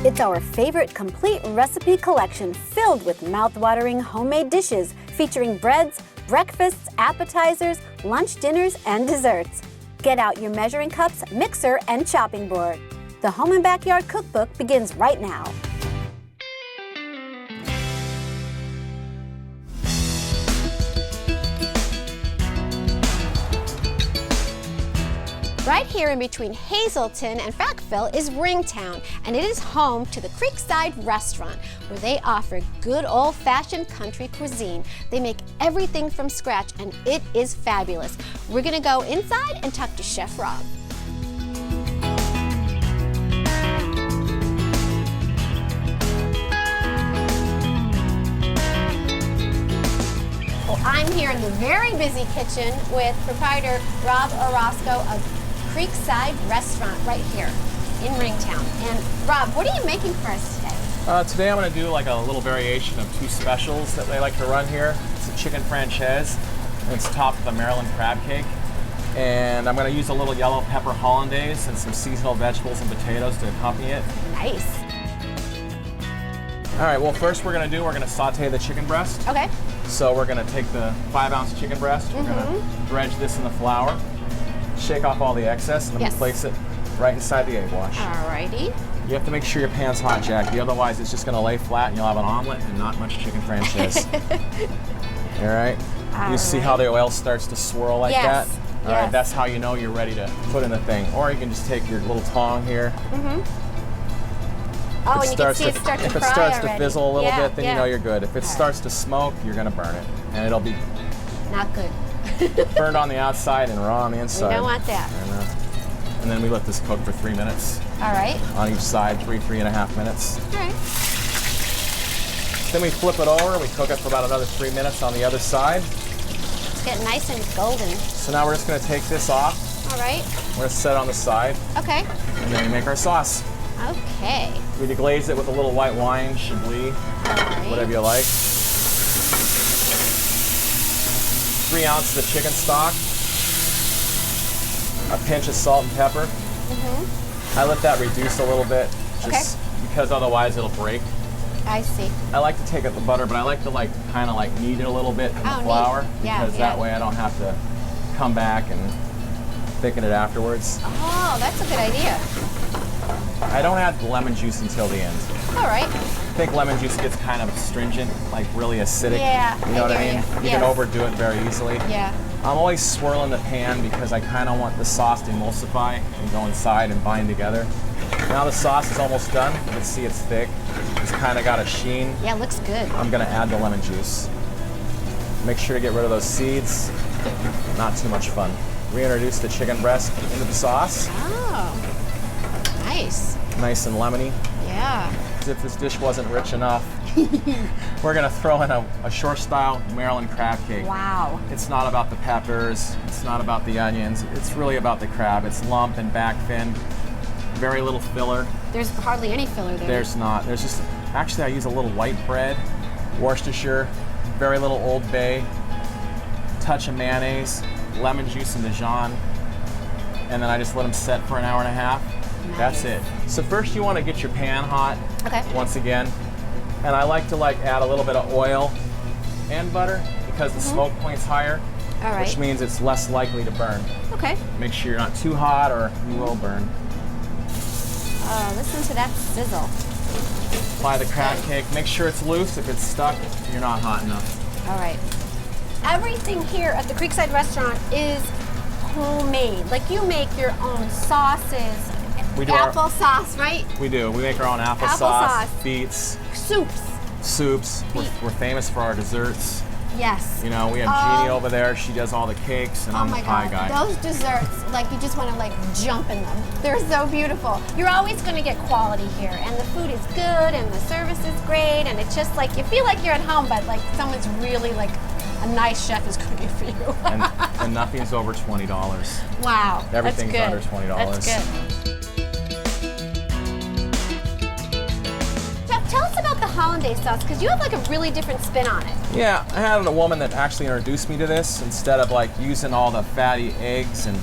It's our favorite complete recipe collection filled with mouth-watering homemade dishes featuring breads, breakfasts, appetizers, lunch dinners, and desserts. Get out your measuring cups, mixer, and chopping board. The Home and Backyard Cookbook begins right now. Right here in between Hazleton and Frackville is Ringtown, and it is home to the Creekside Restaurant, where they offer good old-fashioned country cuisine. They make everything from scratch, and it is fabulous. We're gonna go inside and talk to Chef Rob. Well, I'm here in the very busy kitchen with proprietor Rob Orozco of Creekside Restaurant right here in Ringtown. And Rob, what are you making for us today? Today I'm going to do like a little variation of two specials that they like to run here. It's a chicken franchise, and it's topped with a Maryland crab cake. And I'm going to use a little yellow pepper hollandaise and some seasonal vegetables and potatoes to accompany it. Nice. All right, well first we're going to saute the chicken breast. Okay. So we're going to take the 5-ounce chicken breast, we're going to dredge this in the flour, shake off all the excess, and then place it right inside the egg wash. Alrighty. You have to make sure your pan's hot, Jackie, otherwise it's just going to lay flat and you'll have an omelet and not much chicken franchise. All right? You see how the oil starts to swirl like that? All right, that's how you know you're ready to put in the thing. Or you can just take your little tong here. Oh, and you can see it start to fry. If it starts already. to fizzle a little bit, then you know you're good. If it starts to smoke, you're going to burn it. And it'll be not good. burned on the outside and raw on the inside. We don't want that. And then we let this cook for 3 minutes. All right. On each side, 3.5 minutes. All right. Then we flip it over, we cook it for about another 3 minutes on the other side. It's getting nice and golden. So now we're just going to take this off. All right. We're going to set it on the side. Okay. And then we make our sauce. Okay. We deglaze it with a little white wine, Chablis, whatever you like. 3 ounces of chicken stock. A pinch of salt and pepper. I let that reduce a little bit, just because otherwise it'll break. I see. I like to take the butter, but I like to kind of knead it a little bit in the flour, because that way I don't have to come back and thicken it afterwards. Oh, that's a good idea. I don't add the lemon juice until the end. All right. I think lemon juice gets kind of astringent, like really acidic. Yeah, you know what I mean? You can overdo it very easily. Yeah. I'm always swirling the pan because I kind of want the sauce to emulsify and go inside and bind together. Now the sauce is almost done. You can see it's thick. It's kind of got a sheen. Yeah, it looks good. I'm going to add the lemon juice. Make sure to get rid of those seeds. Not too much fun. Reintroduce the chicken breast into the sauce. Oh, nice. Nice and lemony. Yeah. As if this dish wasn't rich enough, we're going to throw in a shore-style Maryland crab cake. Wow. It's not about the peppers. It's not about the onions. It's really about the crab. It's lump and back fin. Very little filler. There's hardly any filler there. There's not. There's just, actually I use a little white bread, Worcestershire, very little Old Bay, touch of mayonnaise, lemon juice and Dijon, and then I just let them set for an hour and a half. Nice. That's it. So first you want to get your pan hot, once again, and I like to add a little bit of oil and butter because the smoke point's higher, which means it's less likely to burn. Okay. Make sure you're not too hot or you will burn. Oh, listen to that sizzle. Apply the crab cake. Make sure it's loose. If it's stuck, you're not hot enough. All right. Everything here at the Creekside Restaurant is homemade. Like you make your own sauces. We do applesauce, right? We do. We make our own applesauce, beets, soups. We're famous for our desserts. Yes. You know, we have Jeannie over there. She does all the cakes, and I'm the pie guy. Those desserts, you just want to jump in them. They're so beautiful. You're always going to get quality here, and the food is good, and the service is great, and it's just you feel like you're at home, but someone's really a nice chef is cooking for you. and nothing's over $20. Wow. Everything's that's good. under $20. That's good. Tell us about the hollandaise sauce, because you have a really different spin on it. Yeah, I had a woman that actually introduced me to this. Instead of using all the fatty eggs and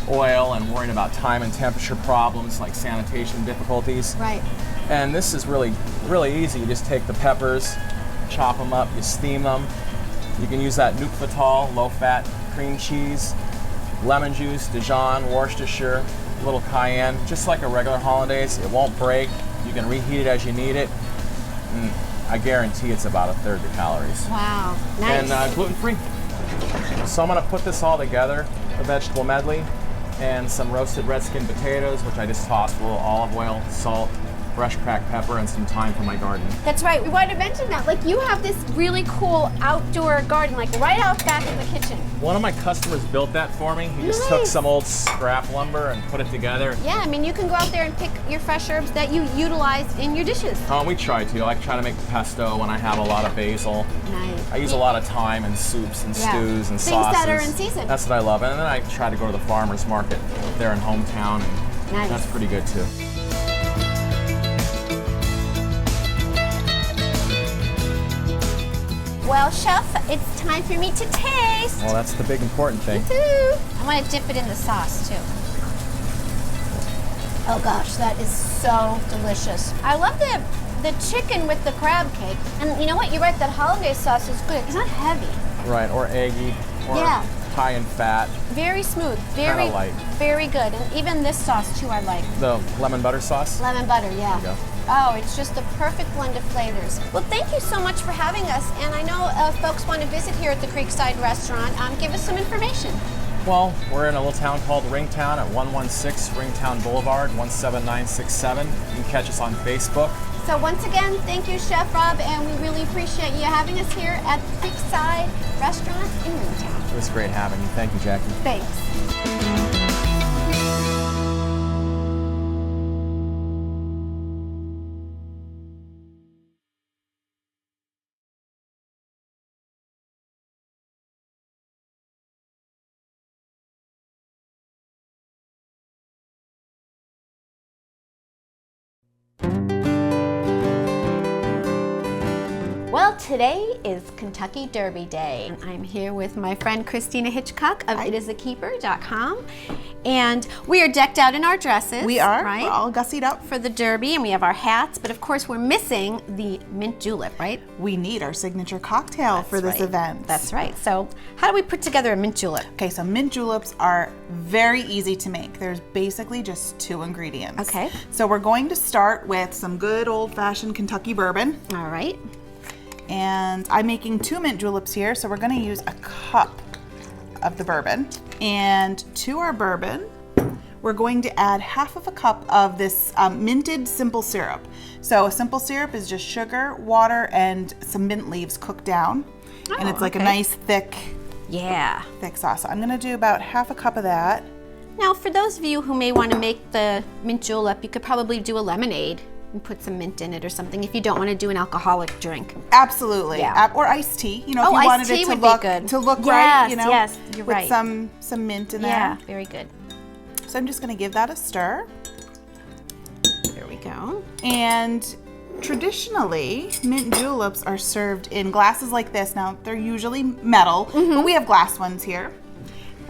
oil and worrying about time and temperature problems like sanitation difficulties. Right. And this is really easy. You just take the peppers, chop them up, you steam them. You can use that Nuke low-fat cream cheese, lemon juice, Dijon, Worcestershire, a little cayenne, just like a regular hollandaise. It won't break. You can reheat it as you need it. And I guarantee it's about 1/3 the calories. Wow, nice. And gluten-free. So I'm gonna put this all together, a vegetable medley, and some roasted red skin potatoes, which I just tossed with a little olive oil, salt, fresh cracked pepper, and some thyme from my garden. That's right, we wanted to mention that. Like, you have this really cool outdoor garden, like right out back in the kitchen. One of my customers built that for me. He just took some old scrap lumber and put it together. Yeah, I mean, you can go out there and pick your fresh herbs that you utilize in your dishes. We try to. I try to make pesto when I have a lot of basil. Nice. I use a lot of thyme in soups and stews and sauces. Things that are in season. That's what I love. And then I try to go to the farmer's market there in hometown, and that's pretty good too. Well, Chef, it's time for me to taste. Well, that's the big important thing. Woo-hoo. I want to dip it in the sauce too. Oh gosh, that is so delicious. I love the chicken with the crab cake. And you know what? You're right, that hollandaise sauce is good. It's not heavy. Right, or eggy, or high in fat. Very smooth, very light. Very good. And even this sauce too, I like. The lemon butter sauce? Lemon butter, yeah. There you go. Oh, it's just the perfect blend of flavors. Well, thank you so much for having us. And I know folks want to visit here at the Creekside Restaurant. Give us some information. Well, we're in a little town called Ringtown at 116 Ringtown Boulevard, 17967. You can catch us on Facebook. So once again, thank you, Chef Rob, and we really appreciate you having us here at the Creekside Restaurant in Ringtown. It was great having you. Thank you, Jackie. Thanks. Well, today is Kentucky Derby Day. And I'm here with my friend Christina Hitchcock of itisakeeper.com. And we are decked out in our dresses. We are, right? We're all gussied up. For the Derby, and we have our hats, but of course we're missing the mint julep, right? We need our signature cocktail for this event. That's right. So how do we put together a mint julep? Okay, so mint juleps are very easy to make. There's basically just 2 ingredients. Okay. So we're going to start with some good old-fashioned Kentucky bourbon. All right. And I'm making 2 mint juleps here, so we're going to use a cup of the bourbon. And to our bourbon, we're going to add 1/2 cup of this minted simple syrup. So a simple syrup is just sugar, water, and some mint leaves cooked down. And it's like a nice thick sauce. So I'm going to do about 1/2 cup of that. Now, for those of you who may want to make the mint julep, you could probably do a lemonade and put some mint in it or something if you don't want to do an alcoholic drink. Absolutely. Yeah. Or iced tea. You know, if you wanted it to look right, you know, yes, you're with right. some mint in there. Yeah, very good. So I'm just going to give that a stir. There we go. And traditionally, mint juleps are served in glasses like this. Now, they're usually metal, but we have glass ones here.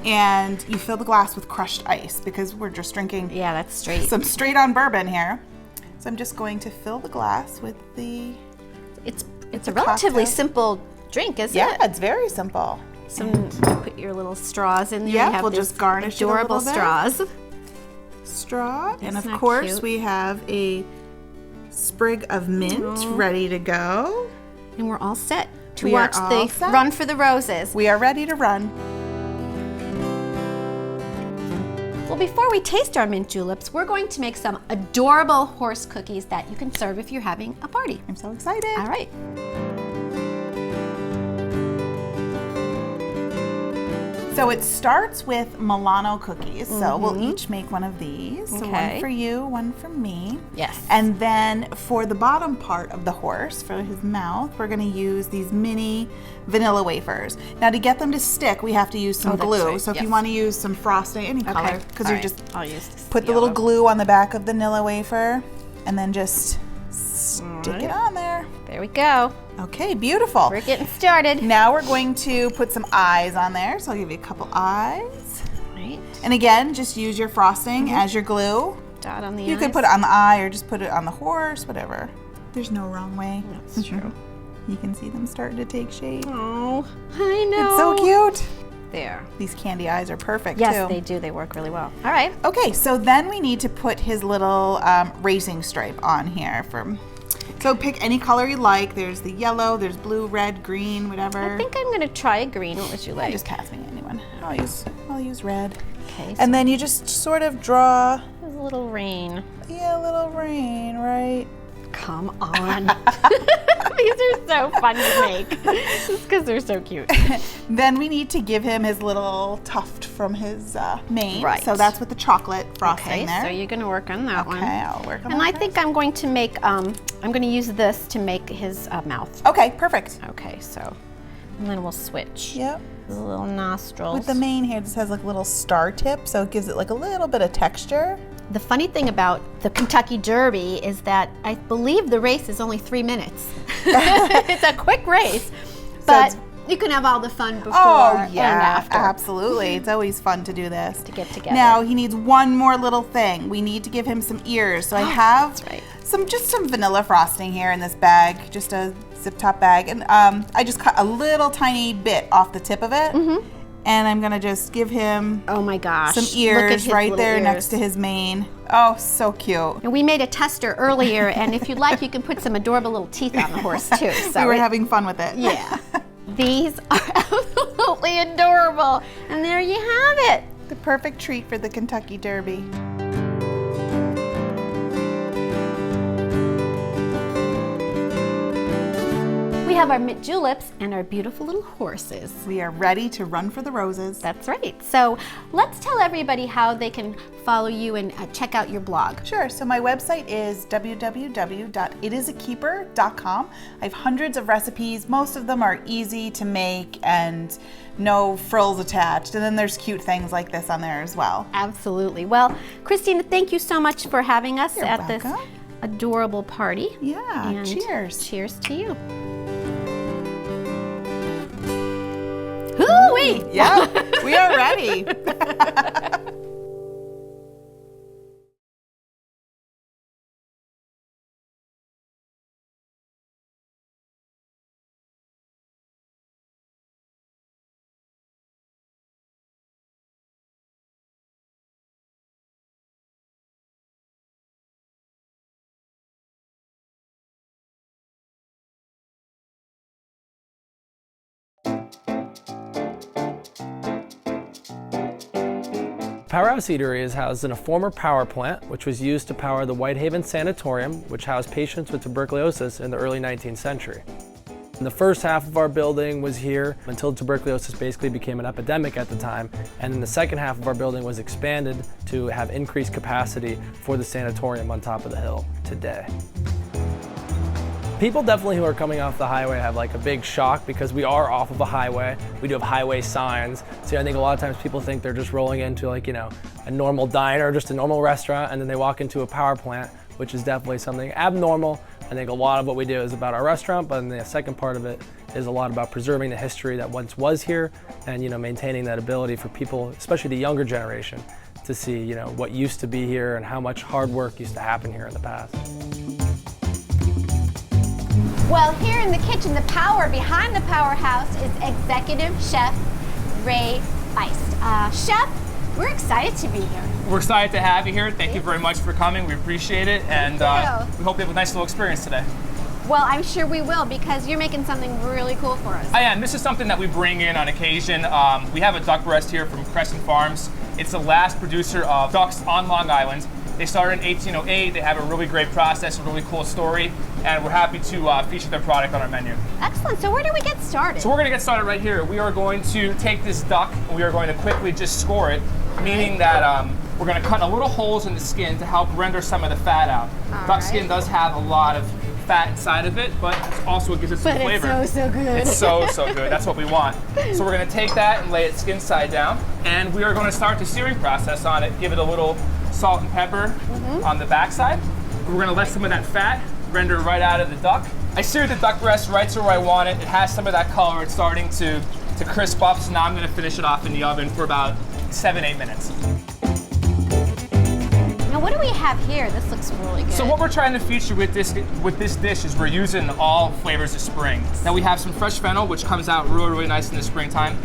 And you fill the glass with crushed ice because we're just drinking that's straight. some straight on bourbon here. So I'm just going to fill the glass with the It's a relatively simple drink, isn't it? Yeah, it's very simple. Put your little straws in there. Yeah, we'll just garnish it a little adorable bit. straws. Straw, and of Isn't that course cute? we have a sprig of mint ready to go. And we're all set to We are watch all the set. Run for the Roses. We are ready to run. Well, before we taste our mint juleps, we're going to make some adorable horse cookies that you can serve if you're having a party. I'm so excited. All right. So it starts with Milano cookies. So we'll each make one of these. So Okay. one for you, one for me. Yes. And then for the bottom part of the horse, for his mouth, we're going to use these mini vanilla wafers. Now to get them to stick, we have to use some that's glue. right, So if yes. you want to use some frosting, any color, because All you're right. just I'll use this put the yellow. little glue on the back of the vanilla wafer and then just stick it on there. There we go. Okay, beautiful. We're getting started. Now we're going to put some eyes on there. So I'll give you a couple eyes. Right. And again, just use your frosting as your glue. Dot on the You eyes. could put it on the eye or just put it on the horse, whatever. There's no wrong way. That's true. You can see them starting to take shape. Oh, I know. It's so cute. There. These candy eyes are perfect Yes, too. they do. They work really well. All right. Okay, so then we need to put his little racing stripe on here. So pick any color you like. There's the yellow, there's blue, red, green, whatever. I think I'm going to try a green. What would you like? Just pass me anyone. I'll use red. Okay. And then you just sort of draw a little rain. a little rain, right? Come on. These are so fun to make. Just because they're so cute. Then we need to give him his little tuft from his mane. Right. So that's with the chocolate frosting Okay, there. so you're going to work on that one. Okay, I'll work on And that I think I'm going to make, I'm going to use this to make his mouth. Okay, perfect. Okay, so, and then we'll switch. Yep. The little nostrils. With the mane here, this has like a little star tip, so it gives it like a little bit of texture. The funny thing about the Kentucky Derby is that I believe the race is only 3 minutes. It's a quick race, but you can have all the fun before and after. Absolutely. It's always fun to do this. To get together. Now he needs one more little thing. We need to give him some ears. So I have that's right. some vanilla frosting here in this bag, just a zip top bag, and I just cut a little tiny bit off the tip of it. And I'm gonna just give him Oh my gosh. some Look at ears his right little there ears. next to his mane. Oh, so cute. And we made a tester earlier, and if you'd like, you can put some adorable little teeth on the horse too. So We were having fun with it. yeah. These are absolutely adorable. And there you have it. The perfect treat for the Kentucky Derby. We have our mint juleps and our beautiful little horses. We are ready to run for the roses. That's right. So let's tell everybody how they can follow you and check out your blog. Sure. So my website is www.itisakeeper.com. I have hundreds of recipes. Most of them are easy to make and no frills attached. And then there's cute things like this on there as well. Absolutely. Well, Christina, thank you so much for having us You're at welcome. this adorable party. Yeah. And Cheers. Cheers to you. Hoo-wee! Yeah, we are ready. Powerhouse Eatery is housed in a former power plant, which was used to power the Whitehaven Sanatorium, which housed patients with tuberculosis in the early 19th century. And the first half of our building was here until tuberculosis basically became an epidemic at the time, and then the second half of our building was expanded to have increased capacity for the sanatorium on top of the hill today. People definitely who are coming off the highway have like a big shock because we are off of a highway. We do have highway signs. So I think a lot of times people think they're just rolling into like, you know, a normal diner, just a normal restaurant, and then they walk into a power plant, which is definitely something abnormal. I think a lot of what we do is about our restaurant, but then the second part of it is a lot about preserving the history that once was here and, you know, maintaining that ability for people, especially the younger generation, to see, you know, what used to be here and how much hard work used to happen here in the past. Well, here in the kitchen, the power behind the powerhouse is Executive Chef Ray Feist. Chef, we're excited to be here. We're excited to have you here. Thank you very much for coming. We appreciate it, and we hope you have a nice little experience today. Well, I'm sure we will because you're making something really cool for us. I am. This is something that we bring in on occasion. We have a duck breast here from Crescent Farms. It's the last producer of ducks on Long Island. They started in 1808. They have a really great process, a really cool story, and we're happy to feature their product on our menu. Excellent. So where do we get started? So we're going to get started right here. We are going to take this duck and we are going to quickly just score it, meaning that we're going to cut a little holes in the skin to help render some of the fat out. Duck skin does have a lot of fat inside of it, but it's also what gives it some flavor. But it's so good. It's so good. That's what we want. So we're going to take that and lay it skin side down, and we are going to start the searing process on it. Give it a little salt and pepper on the backside. We're going to let some of that fat render right out of the duck. I seared the duck breast right to where I want it. It has some of that color. It's starting to crisp up, so now I'm going to finish it off in the oven for about 7-8 minutes. Now what do we have here? This looks really good. So what we're trying to feature with this dish is we're using all flavors of spring. Now we have some fresh fennel, which comes out really, really nice in the springtime.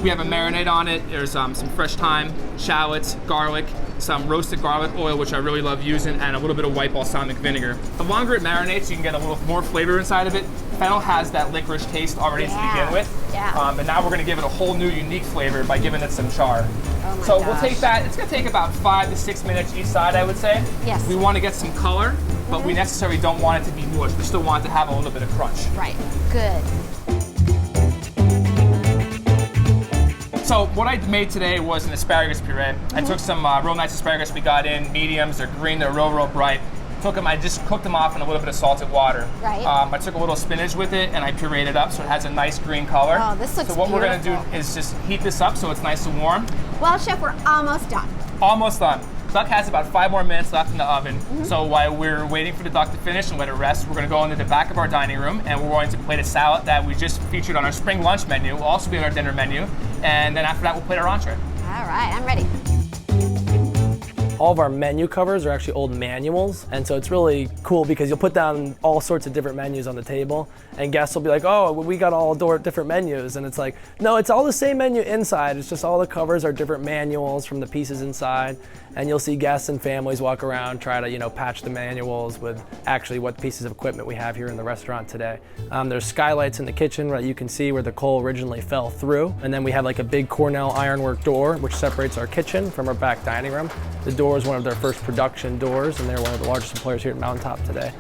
We have a marinade on it. There's some fresh thyme, shallots, garlic, some roasted garlic oil, which I really love using, and a little bit of white balsamic vinegar. The longer it marinates, you can get a little more flavor inside of it. Fennel has that licorice taste already to begin with. Yeah. And now we're gonna give it a whole new unique flavor by giving it some char. Oh my So gosh. we'll take that, it's gonna take about 5 to 6 minutes each side, I would say. Yes. We wanna get some color, but we necessarily don't want it to be mushed. We still want it to have a little bit of crunch. Right, good. So what I made today was an asparagus puree. I took some real nice asparagus we got in, mediums, they're green, they're real bright. Took them, I just cooked them off in a little bit of salted water. Right. I took a little spinach with it and I pureed it up so it has a nice green color. Oh, this looks So what we're gonna do beautiful. is just heat this up so it's nice and warm. Well, Chef, we're almost done. Almost done. Duck has about 5 more minutes left in the oven. So while we're waiting for the duck to finish and let it rest, we're gonna go into the back of our dining room and we're going to plate a salad that we just featured on our spring lunch menu. Will also be on our dinner menu. And then after that, we'll plate our entree. All right, I'm ready. All of our menu covers are actually old manuals, and so it's really cool because you'll put down all sorts of different menus on the table, and guests will be like, oh, we got all different menus, and it's like, no, it's all the same menu inside, it's just all the covers are different manuals from the pieces inside, and you'll see guests and families walk around, try to, patch the manuals with actually what pieces of equipment we have here in the restaurant today. There's skylights in the kitchen where you can see where the coal originally fell through, and then we have like a big Cornell ironwork door which separates our kitchen from our back dining room. The door is one of their first production doors, and they're one of the largest employers here at Mountaintop today.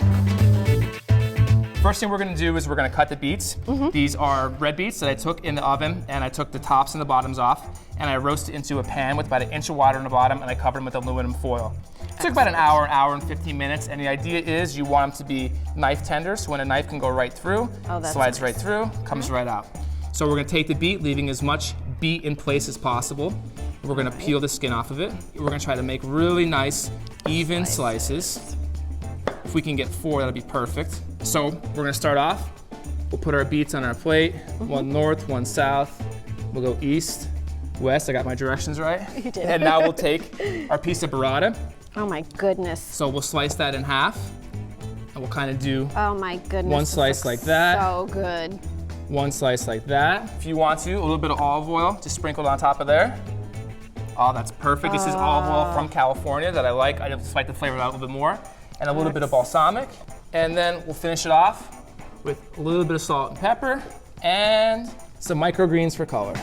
First thing we're gonna do is we're gonna cut the beets. These are red beets that I took in the oven, and I took the tops and the bottoms off, and I roasted into a pan with about 1 inch of water in the bottom, and I covered them with aluminum foil. It took about an hour and 15 minutes, and the idea is you want them to be knife tender, so when a knife can go right through, slides right through, comes right out. So we're gonna take the beet, leaving as much beet in place as possible. We're gonna peel the skin off of it. We're gonna try to make really nice, even slices. If we can get 4, that'll be perfect. So we're gonna start off. We'll put our beets on our plate. One north, one south. We'll go east, west. I got my directions right. You did. And now we'll take our piece of burrata. Oh my goodness. So we'll slice that in half. And we'll kind of do Oh my goodness. one this slice looks like that. So good. One slice like that. If you want to, a little bit of olive oil just sprinkled on top of there. Oh, that's perfect. This is olive oil from California that I like. I just like to flavor it out a little bit more. And a little bit of balsamic. And then we'll finish it off with a little bit of salt and pepper and some microgreens for color.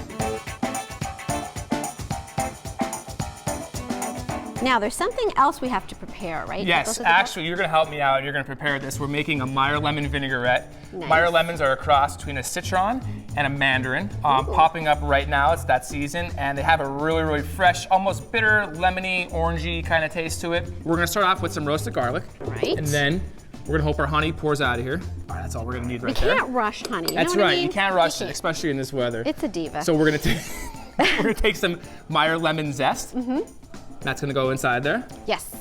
Now, there's something else we have to prepare, right? Yes, actually, you're gonna help me out. You're gonna prepare this. We're making a Meyer lemon vinaigrette. Nice. Meyer lemons are a cross between a citron and a mandarin. Popping up right now, it's that season, and they have a really, really fresh, almost bitter, lemony, orangey kind of taste to it. We're gonna start off with some roasted garlic. Right. And then we're gonna hope our honey pours out of here. All right, that's all we're gonna need right You there. can't rush honey. You That's know what right, I mean? you can't rush it, can't. especially in this weather. It's a diva. So we're gonna take we're gonna take some Meyer lemon zest. That's gonna go inside there. Yes.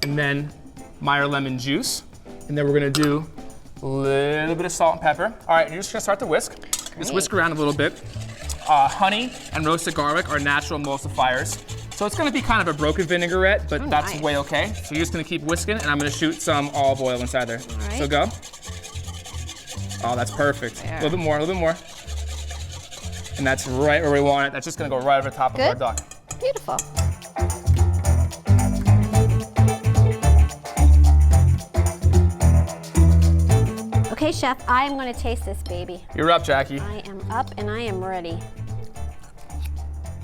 And then Meyer lemon juice. And then we're gonna do a little bit of salt and pepper. All right, you're just gonna start to whisk. Just whisk around a little bit. Honey and roasted garlic are natural emulsifiers. So it's gonna be kind of a broken vinaigrette, but that's nice. way okay. So you're just gonna keep whisking, and I'm gonna shoot some olive oil inside there. right. So go. Oh, that's perfect. A little bit more, a little bit more. And that's right where we want it. That's just gonna go right over the top of our Good. duck. Beautiful. Okay, Chef, I am going to taste this baby. You're up, Jackie. I am up and I am ready.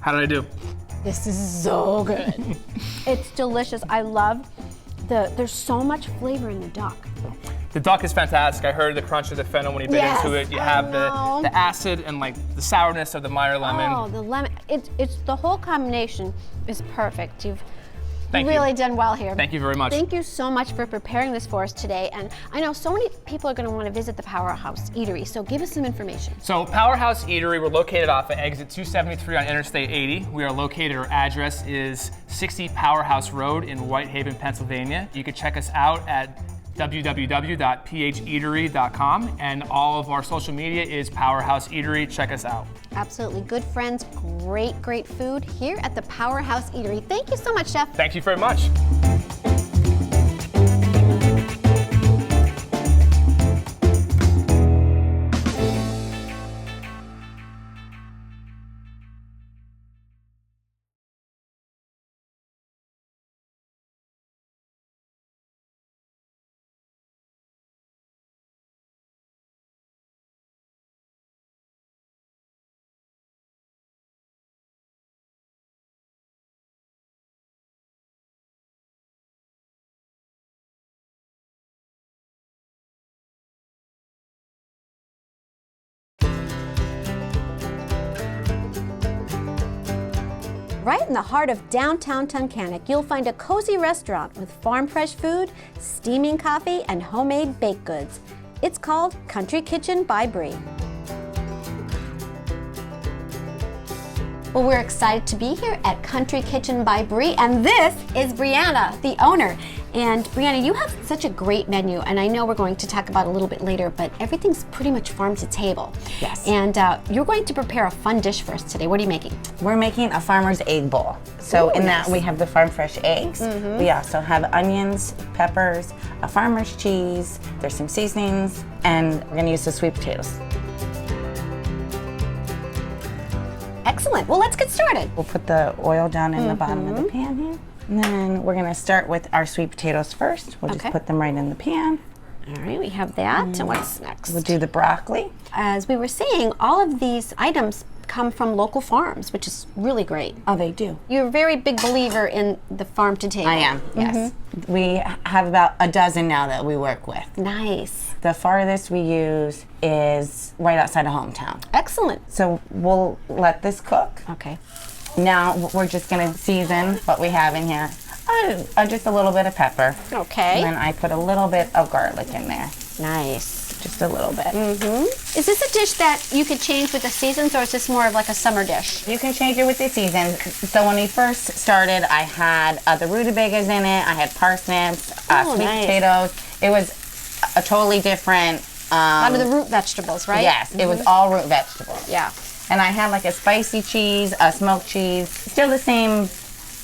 How did I do? This is so good. It's delicious. I love there's so much flavor in the duck. The duck is fantastic. I heard the crunch of the fennel when you bit Yes, into it. You I have know. the acid and like the sourness of the Meyer lemon. Oh, the lemon. It's the whole combination is perfect. You've Thank you. really done well here. Thank you very much. Thank you so much for preparing this for us today. And I know so many people are going to want to visit the Powerhouse Eatery, so give us some information. So Powerhouse Eatery, we're located off of exit 273 on Interstate 80. We are located, our address is 60 Powerhouse Road in Whitehaven, Pennsylvania. You can check us out at www.pheatery.com, and all of our social media is Powerhouse Eatery. Check us out. Absolutely. Good friends, great food here at the Powerhouse Eatery. Thank you so much, Chef. Thank you very much. Right in the heart of downtown Tunkhannock, you'll find a cozy restaurant with farm fresh food, steaming coffee, and homemade baked goods. It's called Country Kitchen by Bree. Well, we're excited to be here at Country Kitchen by Bree, and this is Brianna, the owner. And Brianna, you have such a great menu, and I know we're going to talk about it a little bit later, but everything's pretty much farm to table. Yes. And you're going to prepare a fun dish for us today. What are you making? We're making a farmer's egg bowl. So Ooh, in nice. that we have the farm fresh eggs. We also have onions, peppers, a farmer's cheese, there's some seasonings, and we're gonna use the sweet potatoes. Excellent. Well, let's get started. We'll put the oil down in the bottom of the pan here. And then we're gonna start with our sweet potatoes first. We'll Okay. just put them right in the pan. All right, we have that. And what's next? We'll do the broccoli. As we were saying, all of these items come from local farms, which is really great. Oh, they do. You're a very big believer in the farm to table. I am, yes. We have about a dozen now that we work with. Nice. The farthest we use is right outside of hometown. Excellent. So we'll let this cook. Okay. Now we're just gonna season what we have in here. Just a little bit of pepper. Okay. And then I put a little bit of garlic in there. Nice. Just a little bit. Is this a dish that you could change with the seasons, or is this more of like a summer dish? You can change it with the seasons. So when we first started, I had the rutabagas in it. I had parsnips, sweet nice. potatoes. It was a totally different. A lot of the root vegetables, right? Yes, it was all root vegetables. Yeah. And I had like a spicy cheese, a smoked cheese. Still the same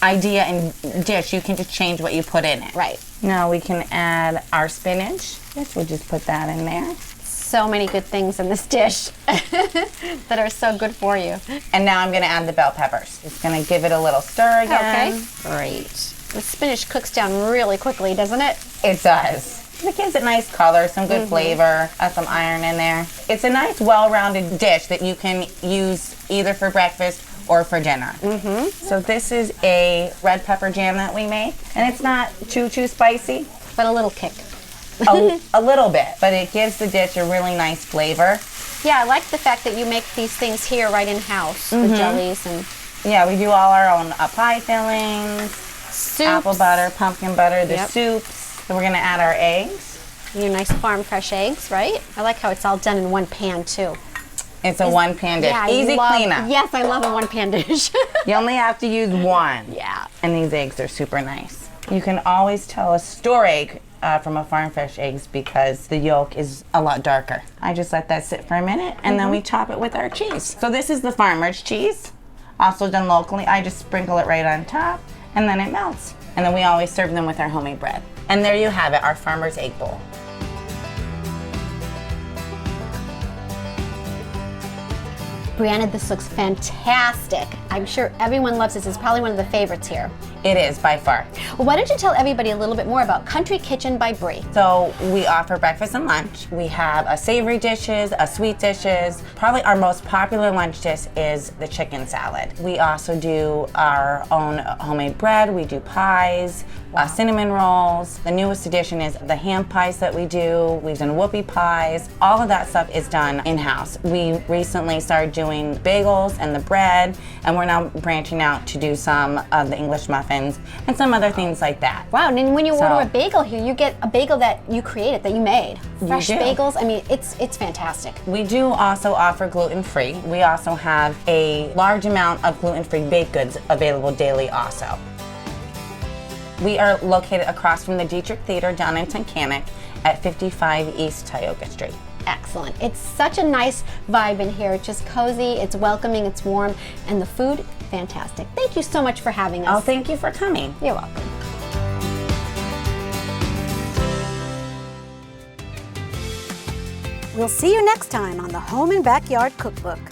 idea and dish. You can just change what you put in it. Right. Now we can add our spinach. Yes, we'll just put that in there. So many good things in this dish that are so good for you. And now I'm gonna add the bell peppers. Just gonna give it a little stir again. Okay. Great. The spinach cooks down really quickly, doesn't it? It does. It gives it nice color, some good flavor, some iron in there. It's a nice, well-rounded dish that you can use either for breakfast or for dinner. So this is a red pepper jam that we make, and it's not too spicy. But a little kick. A little bit, but it gives the dish a really nice flavor. Yeah, I like the fact that you make these things here right in-house with jellies and Yeah, we do all our own pie fillings, soups. apple butter, pumpkin butter, the Yep. soups. So we're gonna add our eggs. Your nice farm fresh eggs, right? I like how it's all done in one pan too. It's a one-pan dish. Yeah, Easy cleanup. Yes, I love a one-pan dish. You only have to use one. Yeah. And these eggs are super nice. You can always tell a store egg from a farm fresh eggs because the yolk is a lot darker. I just let that sit for a minute and then we chop it with our cheese. So this is the farmer's cheese, also done locally. I just sprinkle it right on top and then it melts. And then we always serve them with our homemade bread. And there you have it, our farmer's egg bowl. Brianna, this looks fantastic. I'm sure everyone loves this. It's probably one of the favorites here. It is, by far. Well, why don't you tell everybody a little bit more about Country Kitchen by Bree? So we offer breakfast and lunch. We have a savory dishes, a sweet dishes. Probably our most popular lunch dish is the chicken salad. We also do our own homemade bread. We do pies, cinnamon rolls. The newest addition is the ham pies that we do. We've done whoopie pies. All of that stuff is done in-house. We recently started doing bagels and the bread, and we're now branching out to do some of the English muffins and some other things like that. Wow, and then when you So- order a bagel here, you get a bagel that you created, that you made. Fresh do. bagels, I mean, it's fantastic. We do also offer gluten-free. We also have a large amount of gluten-free baked goods available daily also. We are located across from the Dietrich Theater down in Tunkhannock at 55 East Tioga Street. Excellent. It's such a nice vibe in here. It's just cozy, it's welcoming, it's warm, and the food, fantastic. Thank you so much for having us. Oh, thank you for coming. You're welcome. We'll see you next time on the Home and Backyard Cookbook.